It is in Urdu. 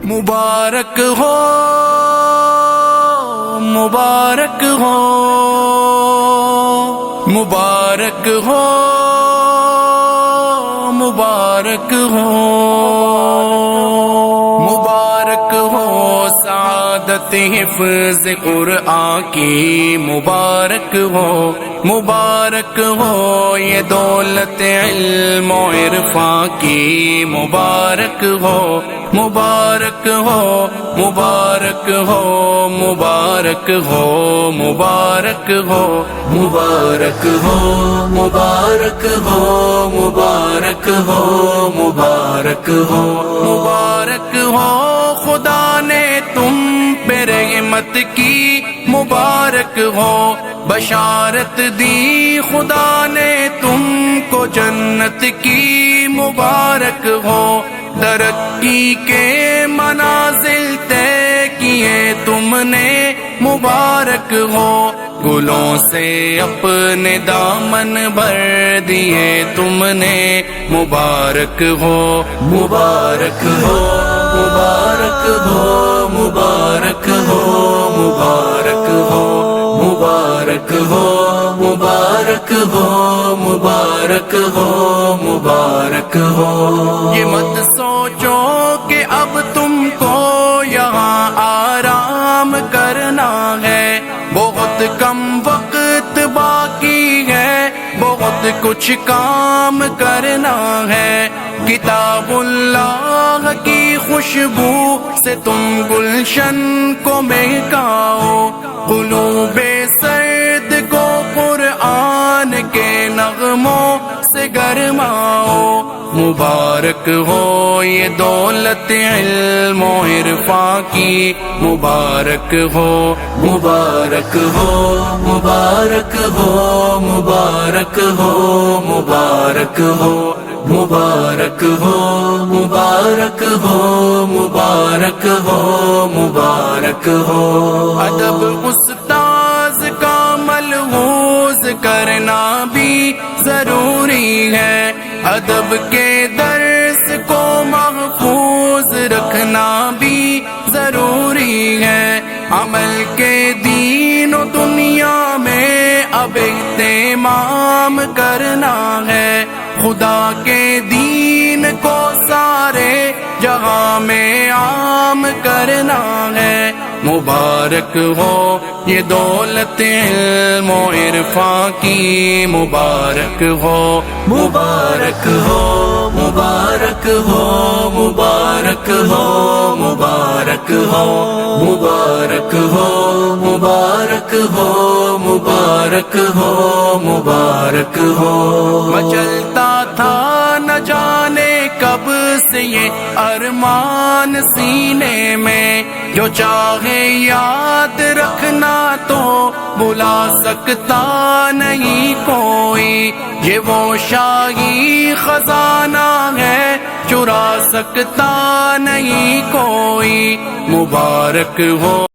مبارک ہو مبارک ہو مبارک ہو مبارک ہو مبارک ہو سعادت حفظ قرآن کی مبارک ہو مبارک ہو یہ دولت علم و عرفان کی مبارک ہو مبارک ہو مبارک ہو مبارک ہو مبارک ہو مبارک ہو مبارک ہو مبارک ہو مبارک ہو مبارک ہو خدا نے تم پہ رحمت کی مبارک ہو بشارت دی خدا نے تم کو جنت کی مبارک ہو ترقی کے منازل طے کیے تم نے مبارک ہو گلوں سے اپنے دامن بھر دیے تم نے مبارک ہو مبارک ہو مبارک ہو مبارک ہو مبارک ہو مبارک ہو مبارک ہو مبارک ہو مبارک ہو یہ مت سوچو کہ اب تم کو یہاں آرام کرنا ہے بہت کم وقت باقی ہے بہت کچھ کام کرنا ہے کتاب اللہ کی خوشبو سے تم گلشن کو مہکاؤ قلوب سرد کو قرآن کے نغموں سے گرماؤ مبارک ہو یہ دولت علم و عرفان کی مبارک ہو مبارک ہو مبارک ہو مبارک ہو مبارک ہو مبارک ہو مبارک ہو مبارک ہو مبارک ہو ادب استاذ کا ملحوظ کرنا بھی ضروری ہے ادب کے درس کو محفوظ رکھنا بھی ضروری ہے عمل کے دین و دنیا میں اب اہتمام کرنا ہے خدا کے دین کو سارے جہاں میں عام کرنا ہے مبارک ہو یہ دولت علم و عرفان کی مبارک ہو مبارک ہو مبارک ہو مبارک ہو مبارک ہو مبارک ہو مبارک ہو مبارک ہو مبارک ہو مچلتا تھا نہ جانے کب سے یہ ارمان سینے میں جو چاہے یاد رکھنا تو بلا سکتا نہیں کوئی یہ وہ شاہی خزانہ ہے چرا سکتا نہیں کوئی مبارک ہو